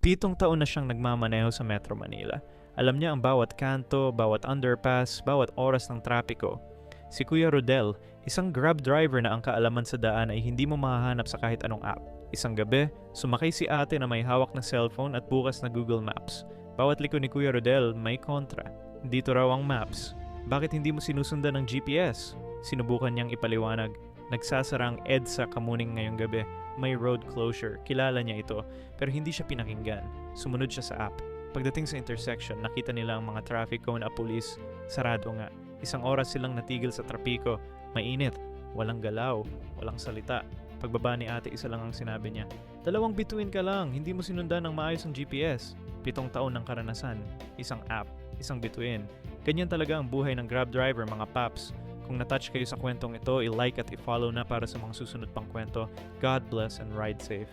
7 taon na siyang nagmamaneho sa Metro Manila. Alam niya ang bawat kanto, bawat underpass, bawat oras ng trapiko. Si Kuya Rodel, isang Grab driver na ang kaalaman sa daan ay hindi mo mahahanap sa kahit anong app. Isang gabi, sumakay si ate na may hawak na cellphone at bukas na Google Maps. Bawat liko ni Kuya Rodel may kontra. Dito raw ang maps. Bakit hindi mo sinusundan ng GPS? Sinubukan niyang ipaliwanag. Nagsasara ang EDSA Kamuning ngayong gabi. May road closure. Kilala niya ito. Pero hindi siya pinakinggan. Sumunod siya sa app. Pagdating sa intersection, nakita nila ang mga traffic cone at pulis. Sarado nga. Isang oras silang natigil sa trapiko. Mainit. Walang galaw. Walang salita. Pagbaba ni ate, isa lang ang sinabi niya. 2 bituin ka lang. Hindi mo sinundan ng maayos ang GPS. 7 taon ng karanasan. Isang app. Isang bituin. Ganyan talaga ang buhay ng Grab driver, mga paps. Kung na-touch kayo sa kwentong ito, i-like at i-follow na para sa mga susunod pang kwento. God bless and ride safe.